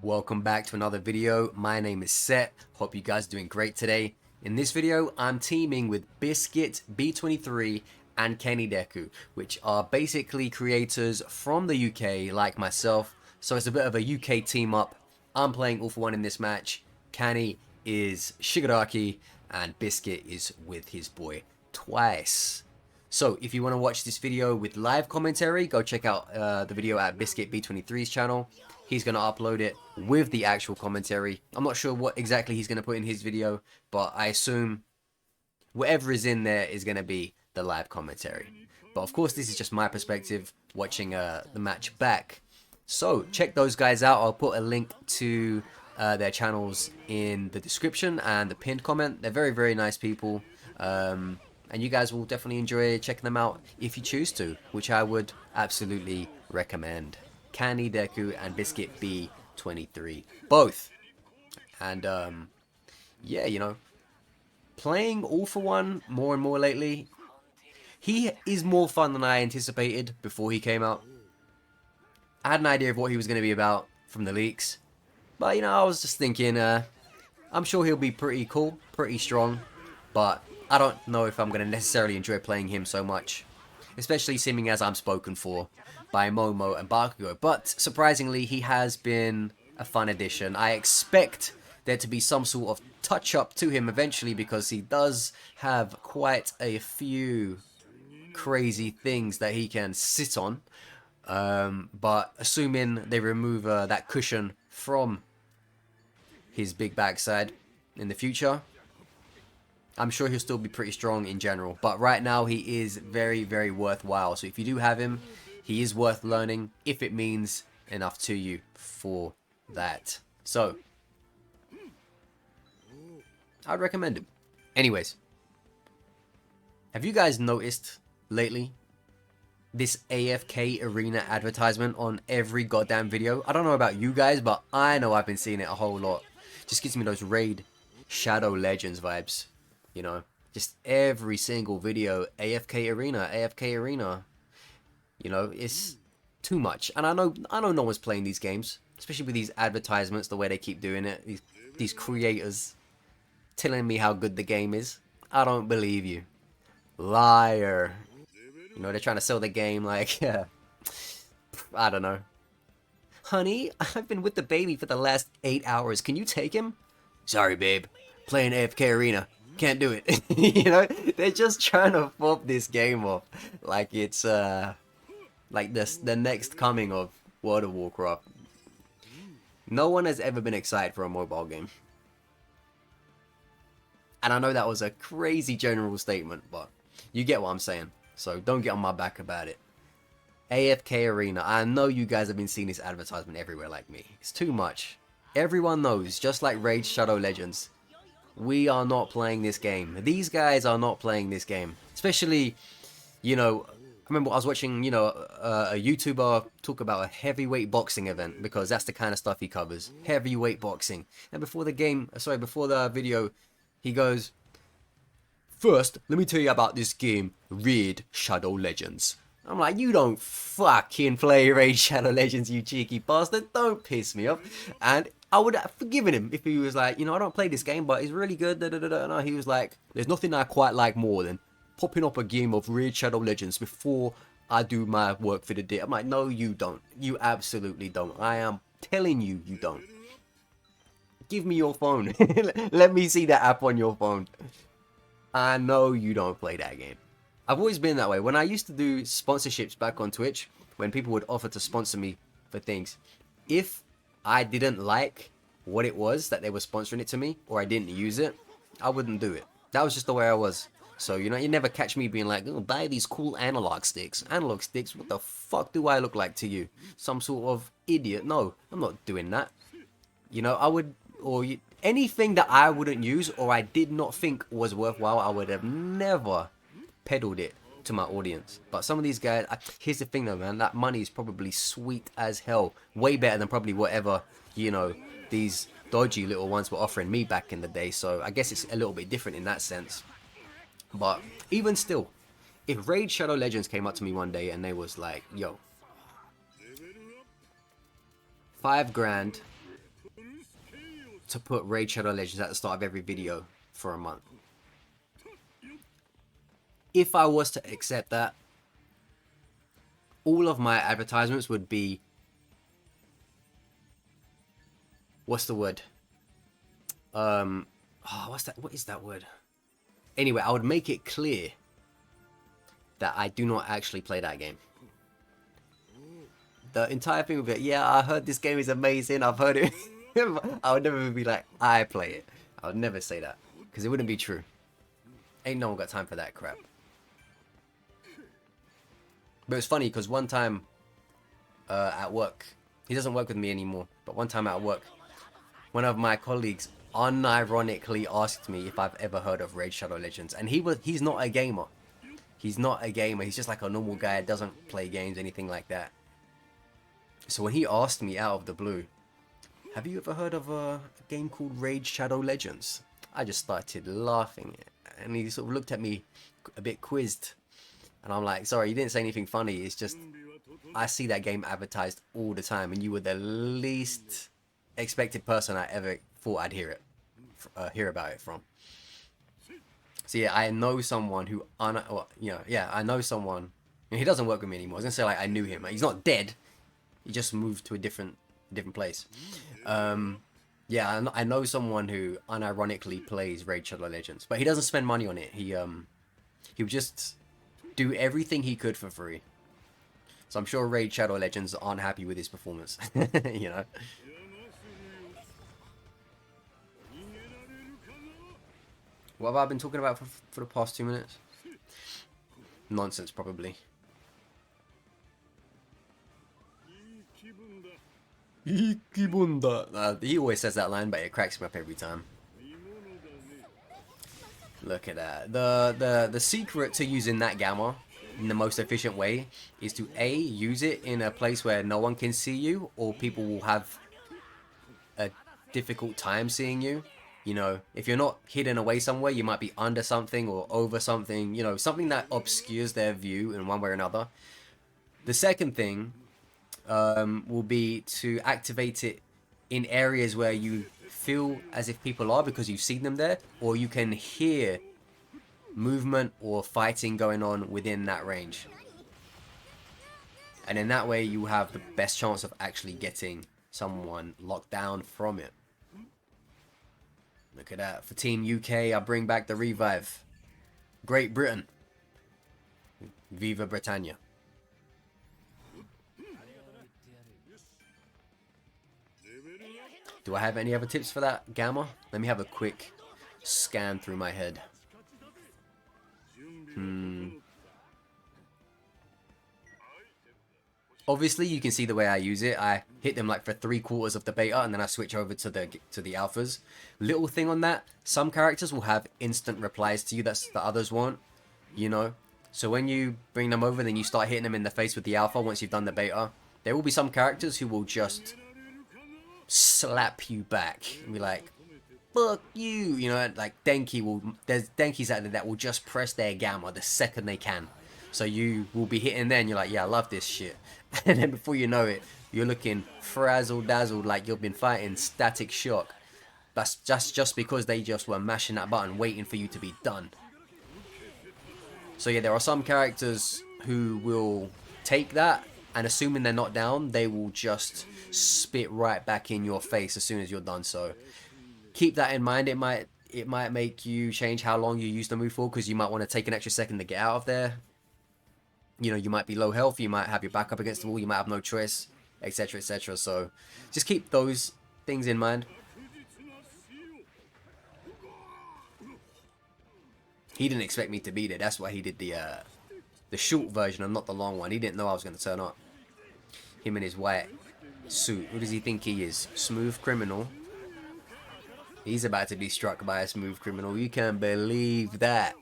Welcome back to another video. My name is Set. Hope you guys are doing great today. In this video, I'm teaming with Biscuit, B23, and Kenny Deku, which are basically creators from the UK like myself. So it's a bit of a UK team up. I'm playing all for one in this match. Kenny is Shigaraki, and Biscuit is with his boy Twice. So if you want to watch this video with live commentary, go check out the video at Biscuit B23's channel. He's going to upload it with the actual commentary. I'm not sure what exactly he's going to put in his video, but I assume whatever is in there is going to be the live commentary. But of course, this is just my perspective watching the match back. So check those guys out. I'll put a link to their channels in the description and the pinned comment. They're very, very nice people. And you guys will definitely enjoy checking them out if you choose to, which I would absolutely recommend. Kenny Deku and Biscuit B23 both. And yeah, you know, playing all for one more and more lately, he is more fun than I anticipated before he came out. I had an idea of what he was going to be about from the leaks, but you know, I was just thinking I'm sure he'll be pretty cool, pretty strong, but I don't know if I'm going to necessarily enjoy playing him so much, especially seeming as I'm spoken for by Momo and Bakugo. But surprisingly, he has been a fun addition. I expect there to be some sort of touch-up to him eventually, because he does have quite a few crazy things that he can sit on. But assuming they remove that cushion from his big backside in the future, I'm sure he'll still be pretty strong in general. But right now, he is very, very worthwhile. So if you do have him, he is worth learning if it means enough to you for that. So I'd recommend him. Anyways, have you guys noticed lately this AFK arena advertisement on every goddamn video? I don't know about you guys, but I know I've been seeing it a whole lot. Just gives me those Raid Shadow Legends vibes. You know, just every single video, AFK arena, AFK arena. You know, it's too much. And I know no one's playing these games, especially with these advertisements, the way they keep doing it. These creators telling me how good the game is. I don't believe you. Liar. You know, they're trying to sell the game like, I don't know. Honey, I've been with the baby for the last 8 hours. Can you take him? Sorry, babe. Playing AFK arena. Can't do it. You know, they're just trying to fob this game off like it's like the next coming of World of Warcraft. No one has ever been excited for a mobile game, and I know that was a crazy general statement, but you get what I'm saying, so don't get on my back about it. AFK arena, I know you guys have been seeing this advertisement everywhere like me. It's too much. Everyone knows, just like Raid Shadow Legends, we are not playing this game. These guys are not playing this game. Especially, you know, I remember I was watching, you know, a YouTuber talk about a heavyweight boxing event, because that's the kind of stuff he covers. Heavyweight boxing. And before the video, he goes, "First, let me tell you about this game, Raid Shadow Legends." I'm like, you don't fucking play Raid Shadow Legends, you cheeky bastard. Don't piss me off. And I would have forgiven him if he was like, you know, I don't play this game, but it's really good. No, he was like, there's nothing I quite like more than popping up a game of Raid Shadow Legends before I do my work for the day. I'm like, no, you don't. You absolutely don't. I am telling you, you don't. Give me your phone. Let me see that app on your phone. I know you don't play that game. I've always been that way. When I used to do sponsorships back on Twitch, when people would offer to sponsor me for things, if I didn't like what it was that they were sponsoring it to me, or I didn't use it, I wouldn't do it. That was just the way I was. So, you know, you never catch me being like, oh, buy these cool analog sticks. Analog sticks? What the fuck do I look like to you? Some sort of idiot? No, I'm not doing that. You know, I would, or anything that I wouldn't use or I did not think was worthwhile, I would have never peddled it to my audience. But some of these guys, here's the thing though, man, that money is probably sweet as hell, way better than probably whatever, you know, these dodgy little ones were offering me back in the day. So I guess it's a little bit different in that sense. But even still, if Raid Shadow Legends came up to me one day and they was like, yo, 5 grand to put Raid Shadow Legends at the start of every video for a month. If I was to accept that, all of my advertisements would be, what's the word? Oh, what is that word? Anyway, I would make it clear that I do not actually play that game. The entire thing would be, yeah, I heard this game is amazing, I've heard it. I would never be like, I play it. I would never say that, because it wouldn't be true. Ain't no one got time for that crap. But it's funny, because one time at work, he doesn't work with me anymore, but one time at work, one of my colleagues unironically asked me if I've ever heard of Raid Shadow Legends, and he's not a gamer. He's not a gamer, he's just like a normal guy, doesn't play games, anything like that. So when he asked me out of the blue, have you ever heard of a game called Raid Shadow Legends? I just started laughing, and he sort of looked at me a bit quizzed, and I'm like, sorry, you didn't say anything funny, it's just, I see that game advertised all the time, and you were the least expected person I ever thought I'd hear about it from. So yeah, I know someone who, I know someone, he doesn't work with me anymore. I was gonna say like I knew him. Like, he's not dead. He just moved to a different place. Yeah, I know someone who unironically plays Raid Shadow Legends, but he doesn't spend money on it. He would just do everything he could for free. So I'm sure Raid Shadow Legends aren't happy with his performance. You know. What have I been talking about for the past 2 minutes? Nonsense, probably. He always says that line, but it cracks me up every time. Look at that. The secret to using that gamma in the most efficient way is to A, use it in a place where no one can see you, or people will have a difficult time seeing you. You know, if you're not hidden away somewhere, you might be under something or over something, you know, something that obscures their view in one way or another. The second thing will be to activate it in areas where you feel as if people are, because you've seen them there, or you can hear movement or fighting going on within that range. And in that way, you have the best chance of actually getting someone locked down from it. Look at that. For Team UK, I bring back the revive. Great Britain. Viva Britannia. Do I have any other tips for that gamma? Let me have a quick scan through my head. Obviously, you can see the way I use it. I hit them like for 3/4 of the beta, and then I switch over to the alphas. Little thing on that: some characters will have instant replies to you that the others won't. You know, so when you bring them over, then you start hitting them in the face with the alpha. Once you've done the beta, there will be some characters who will just slap you back and be like, "Fuck you!" You know, like Denki will. There's Denkis out there that will just press their gamma the second they can. So you will be hitting there and you're like, yeah, I love this shit. And then before you know it, you're looking frazzled dazzled like you've been fighting Static Shock. That's just because they just were mashing that button waiting for you to be done. So yeah, there are some characters who will take that, and assuming they're not down, they will just spit right back in your face as soon as you're done. So keep that in mind. It might make you change how long you use the move for, because you might want to take an extra second to get out of there. You know, you might be low health, you might have your back up against the wall, you might have no choice, etc, etc. So just keep those things in mind. He didn't expect me to be there. That's why he did the short version and not the long one. He didn't know I was going to turn up. Him in his white suit. Who does he think he is? Smooth criminal. He's about to be struck by a smooth criminal. You can't believe that.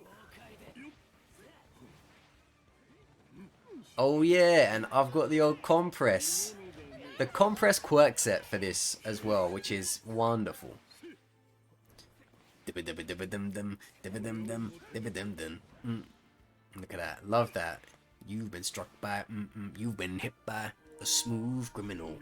Oh yeah, and I've got the old compress. The compress quirk set for this as well, which is wonderful. Look at that. Love that. You've been struck by, you've been hit by a smooth criminal.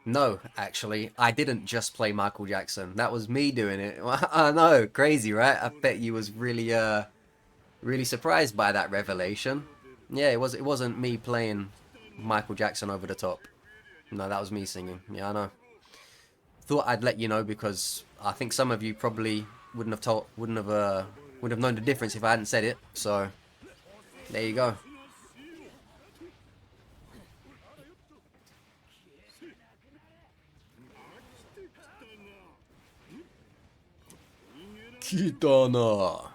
No, actually, I didn't just play Michael Jackson. That was me doing it. I know, crazy, right? I bet you was really really surprised by that revelation. Yeah, it wasn't me playing Michael Jackson over the top. No, that was me singing. Yeah, I know. Thought I'd let you know because I think some of you probably wouldn't have known the difference if I hadn't said it. So there you go. Kitana.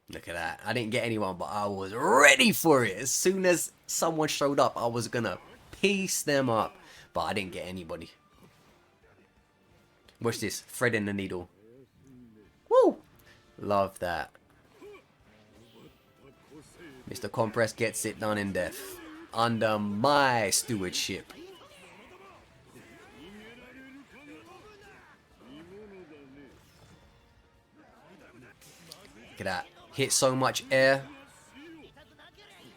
Look at that. I didn't get anyone, but I was ready for it. As soon as someone showed up, I was gonna piece them up. But I didn't get anybody. Watch this. Threading the needle. Woo! Love that. Mr. Compress gets it done in death. Under my stewardship. Look at that. Hit so much air.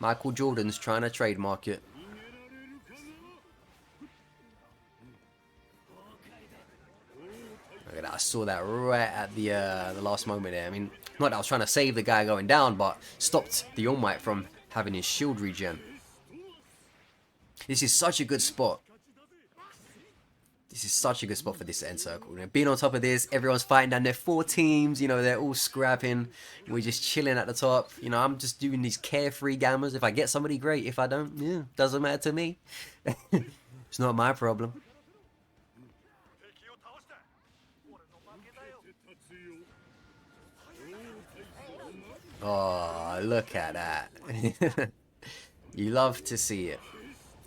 Michael Jordan's trying to trademark it. Look at that. I saw that right at the last moment there. I mean, not that I was trying to save the guy going down, but stopped the All Might from having his shield regen. This is such a good spot. This is such a good spot for this end circle. You know, being on top of this, everyone's fighting down there. 4 teams, you know, they're all scrapping. We're just chilling at the top. You know, I'm just doing these carefree gammas. If I get somebody, great. If I don't, yeah, doesn't matter to me. It's not my problem. Oh, look at that. You love to see it.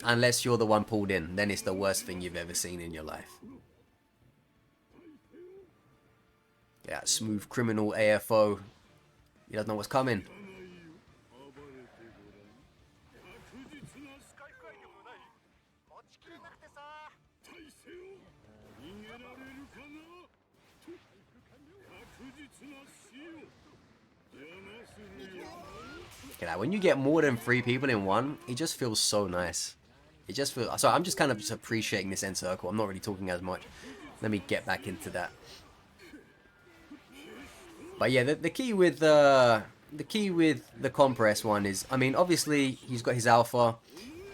Unless you're the one pulled in, then it's the worst thing you've ever seen in your life. Yeah, smooth criminal AFO. He doesn't know what's coming. Look at that. When you get more than 3 people in one, it just feels so nice. It just feels... So I'm just kind of just appreciating this end circle. I'm not really talking as much. Let me get back into that. But yeah, the key with the compress one is, I mean, obviously he's got his alpha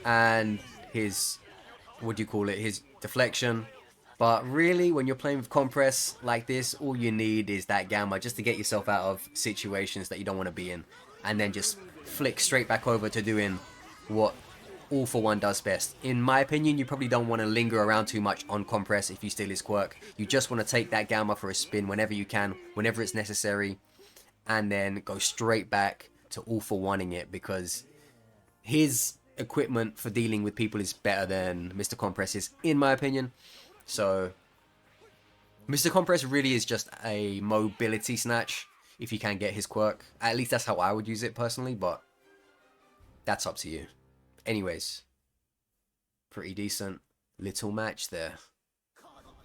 and his, what do you call it, his deflection. But really, when you're playing with compress like this, all you need is that gamma just to get yourself out of situations that you don't want to be in, and then just flick straight back over to doing what All For One does best. In my opinion, you probably don't want to linger around too much on compress if you steal his quirk. You just want to take that gamma for a spin whenever you can, whenever it's necessary, and then go straight back to All For One-ing it, because his equipment for dealing with people is better than Mr. Compress's, in my opinion. So Mr. Compress really is just a mobility snatch if you can get his quirk. At least that's how I would use it personally, but that's up to you. Anyways, pretty decent little match there.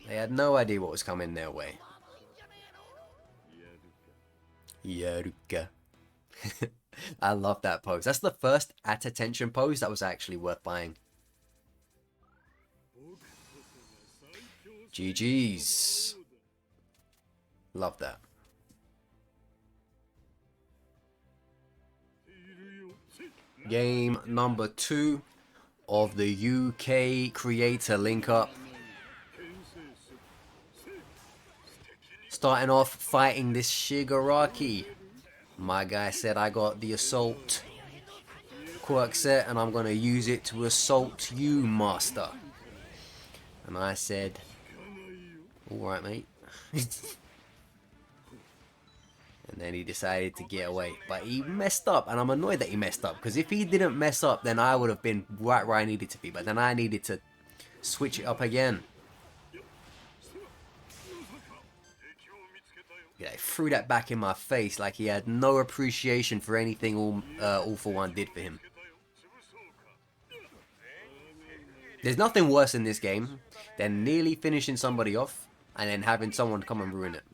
They had no idea what was coming their way. Yaruka. I love that pose. That's the first at attention pose that was actually worth buying. GG's. Love that. Game number 2 of the UK creator link up. Starting off fighting this Shigaraki. My guy said I got the assault quirk set and I'm going to use it to assault you, master. And I said, alright, mate. And then he decided to get away. But he messed up, and I'm annoyed that he messed up, because if he didn't mess up, then I would have been right where I needed to be. But then I needed to switch it up again. Yeah, he threw that back in my face like he had no appreciation for anything All For One did for him. There's nothing worse in this game than nearly finishing somebody off and then having someone come and ruin it.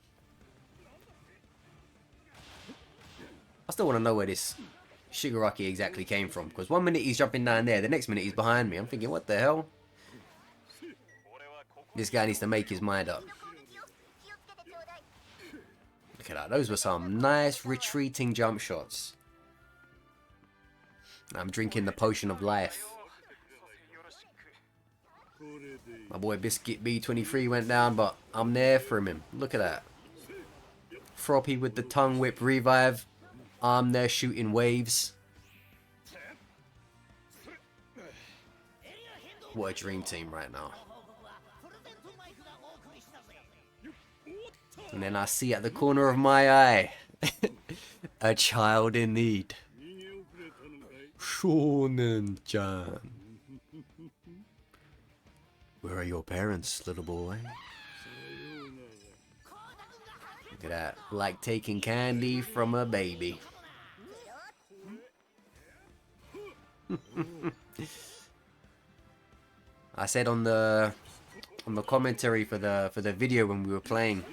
I still want to know where this Shigaraki exactly came from. Because one minute he's jumping down there, the next minute he's behind me. I'm thinking, what the hell? This guy needs to make his mind up. Look at that. Those were some nice retreating jump shots. I'm drinking the potion of life. My boy Biscuit B23 went down, but I'm there for him. Look at that. Froppy with the tongue whip revive. I'm there shooting waves. What a dream team right now. And then I see at the corner of my eye a child in need. Shonen-chan. Where are your parents, little boy? Look at that. Like taking candy from a baby. I said on the commentary for the video when we were playing,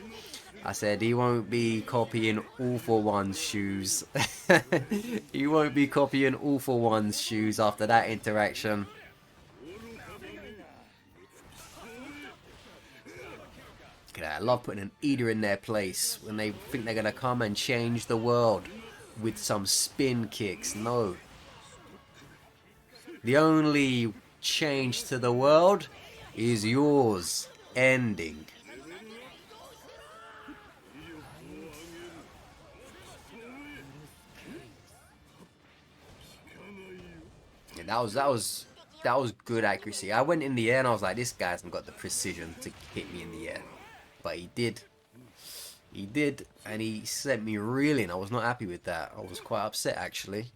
I said he won't be copying All For One's shoes. He won't be copying All For One's shoes after that interaction. Look at that. I love putting an eater in their place when they think they're gonna come and change the world with some spin kicks. No. The only change to the world is yours ending. Yeah, that was good accuracy. I went in the air and I was like, this guy hasn't got the precision to hit me in the air. But he did. He did, and he sent me reeling. I was not happy with that. I was quite upset actually.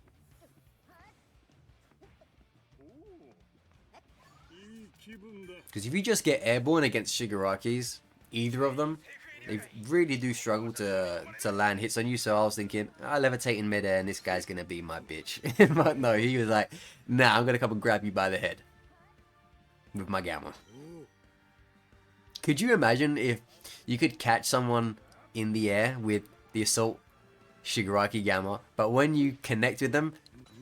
Because if you just get airborne against Shigarakis, either of them, they really do struggle to land hits on you. So I was thinking, I'll levitate in midair and this guy's going to be my bitch. But no, he was like, nah, I'm going to come and grab you by the head. With my gamma. Could you imagine if you could catch someone in the air with the assault Shigaraki gamma, but when you connect with them,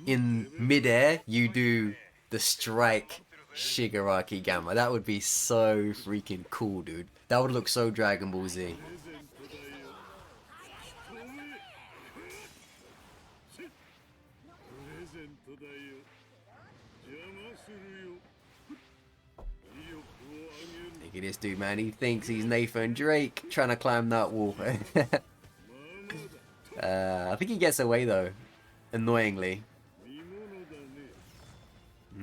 in midair, you do the strike Shigaraki gamma? That would be so freaking cool, dude. That would look so Dragon Ball Z. Look at this dude, man. He thinks he's Nathan Drake trying to climb that wall. I think he gets away though, annoyingly.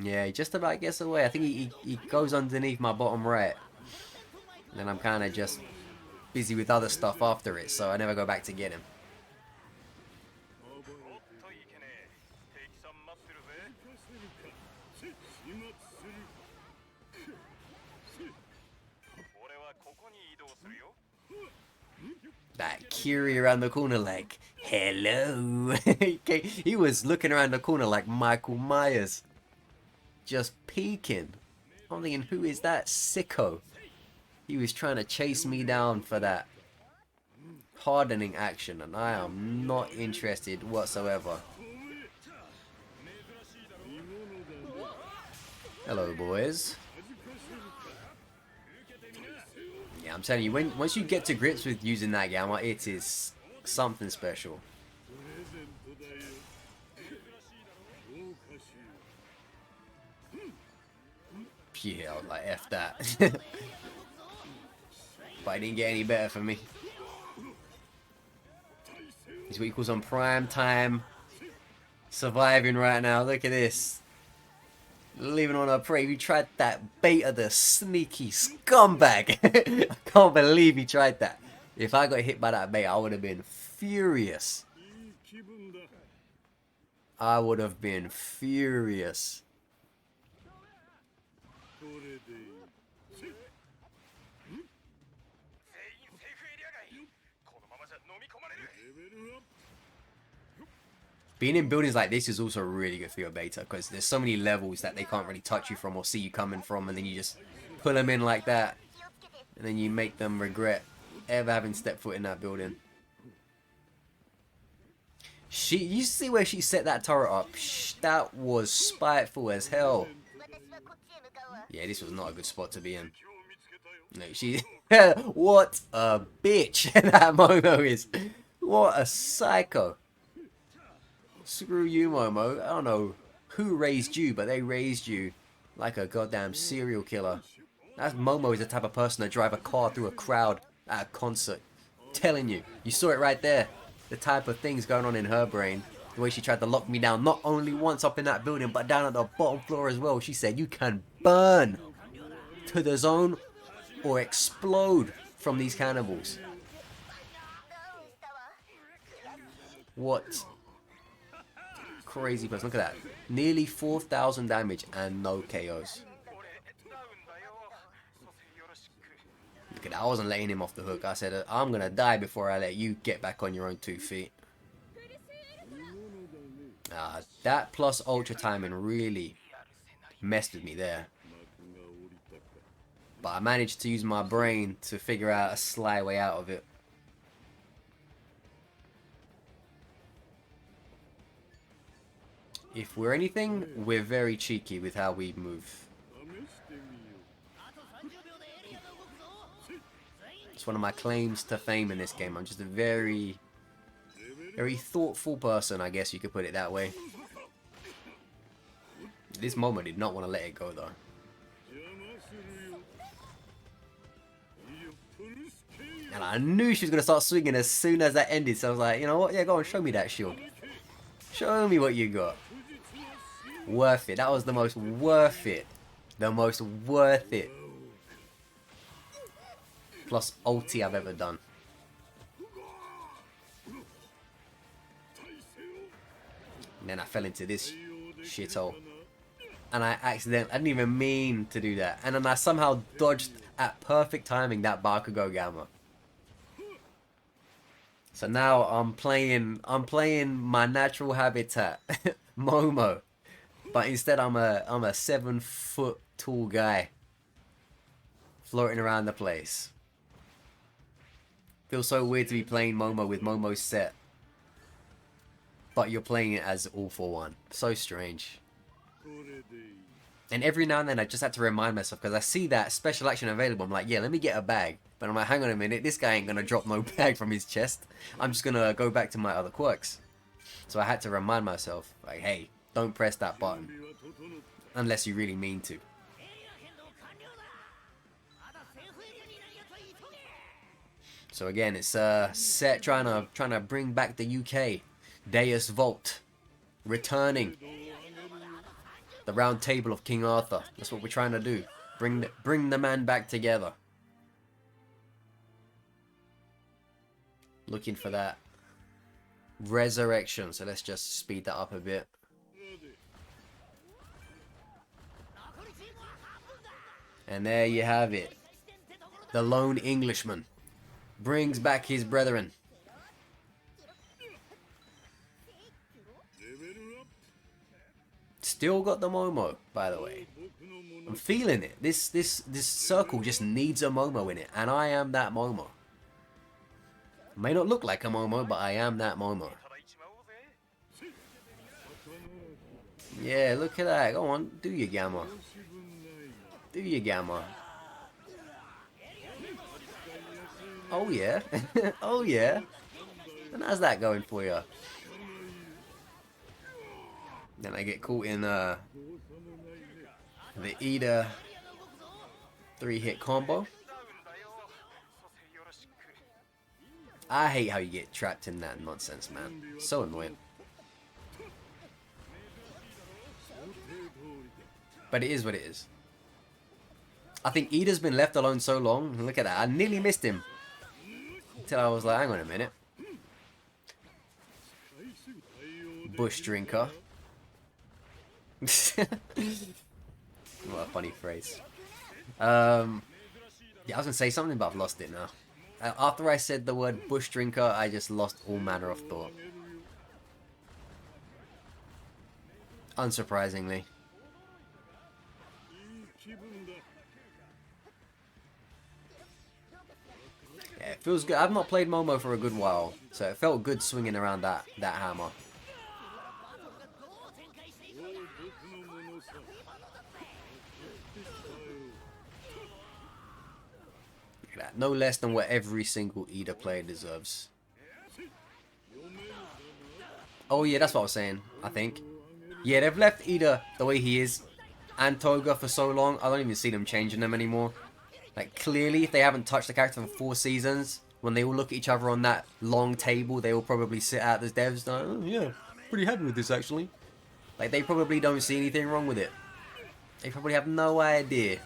Yeah, he just about gets away. I think he goes underneath my bottom right. And I'm kind of just busy with other stuff after it, so I never go back to get him. That Curie around the corner like, hello. He was looking around the corner like Michael Myers. Just peeking. I'm thinking, who is that sicko? He was trying to chase me down for that hardening action, and I am not interested whatsoever. Hello, boys. Yeah, I'm telling you, once you get to grips with using that gamma, it is something special. Yeah, I was like, F that. But it didn't get any better for me. He's what he calls on prime time surviving right now. Look at this. Leaving on a prey. He tried that beta, the sneaky scumbag. I can't believe he tried that. If I got hit by that bait, I would have been furious. I would have been furious. Being in buildings like this is also really good for your beta, because there's so many levels that they can't really touch you from or see you coming from, and then you just pull them in like that, and then you make them regret ever having stepped foot in that building. You see where she set that turret up? That was spiteful as hell. Yeah, this was not a good spot to be in. No, she... What a bitch that Momo is. What a psycho. Screw you, Momo. I don't know who raised you, but they raised you like a goddamn serial killer. That Momo is the type of person to drive a car through a crowd at a concert. Telling you. You saw it right there. The type of things going on in her brain. The way she tried to lock me down, not only once up in that building, but down at the bottom floor as well. She said, you can burn to the zone or explode from these cannibals. What crazy person. Look at that. Nearly 4,000 damage and no KOs. Look at that. I wasn't letting him off the hook. I said, I'm going to die before I let you get back on your own 2 feet. That plus ultra timing really messed with me there. But I managed to use my brain to figure out a sly way out of it. If we're anything, we're very cheeky with how we move. It's one of my claims to fame in this game. I'm just a very thoughtful person, I guess you could put it that way. This moment did not want to let it go though. And I knew she was going to start swinging as soon as that ended, so I was like, you know what, yeah, go on, show me that shield. Show me what you got. Worth it. That was the most worth it. The most worth it. Plus ulti I've ever done. And then I fell into this shithole. And I didn't even mean to do that. And then I somehow dodged at perfect timing that Bakugo Gamma. So now I'm playing my natural habitat, Momo. But instead I'm a 7 foot tall guy floating around the place. Feels so weird to be playing Momo with Momo's set. But you're playing it as all for one. So strange. And every now and then I just had to remind myself, because I see that special action available. I'm like, yeah, let me get a bag. But I'm like, hang on a minute, this guy ain't going to drop no bag from his chest. I'm just going to go back to my other quirks. So I had to remind myself, like, hey, don't press that button. Unless you really mean to. So again, it's Set trying to bring back the UK. Deus Vault. Returning. The round table of King Arthur. That's what we're trying to do. Bring the man back together. Looking for that resurrection. So let's just speed that up a bit. And there you have it. The lone Englishman brings back his brethren. Still got the Momo, by the way. I'm feeling it. This circle just needs a Momo in it, and I am that Momo. May not look like a Momo, but I am that Momo. Yeah, look at that. Go on, do your Gamma. Do your Gamma. Oh yeah. Oh yeah. And how's that going for you? Then I get caught in the Ida 3-hit combo. I hate how you get trapped in that nonsense, man. So annoying. But it is what it is. I think Ida's been left alone so long. Look at that. I nearly missed him. Until I was like, hang on a minute. Bush drinker. What a funny phrase. Yeah, I was gonna say something, but I've lost it now. After I said the word bush drinker, I just lost all manner of thought. Unsurprisingly. Yeah, Feels good. I've not played Momo for a good while, so it felt good swinging around that hammer. Look at that. No less than what every single Ida player deserves. Oh yeah, that's what I was saying, I think. Yeah, they've left Ida the way he is and Toga for so long, I don't even see them changing them anymore. Like, clearly, if they haven't touched the character for 4 seasons, when they all look at each other on that long table, they will probably sit out as devs like, oh yeah, pretty happy with this actually. Like, they probably don't see anything wrong with it. They probably have no idea.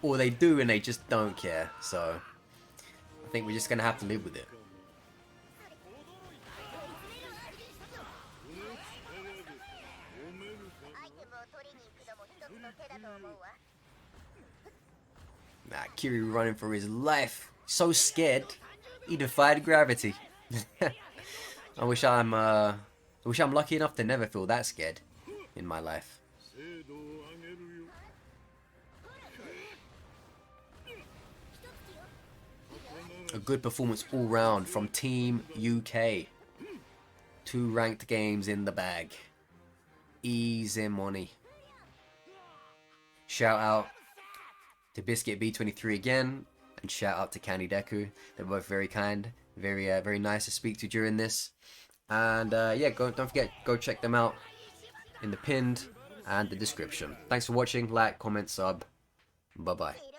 Or they do and they just don't care. So, I think we're just going to have to live with it. Nah, Kiri running for his life. So scared. He defied gravity. I wish I'm lucky enough to never feel that scared in my life. A good performance all round from Team UK. 2 ranked games in the bag. Easy money. Shout out to Biscuit B23 again, and shout out to Candy Deku. They're both very kind, very nice to speak to during this. And yeah, don't forget, go check them out in the pinned and the description. Thanks for watching. Like, comment, sub. Bye bye.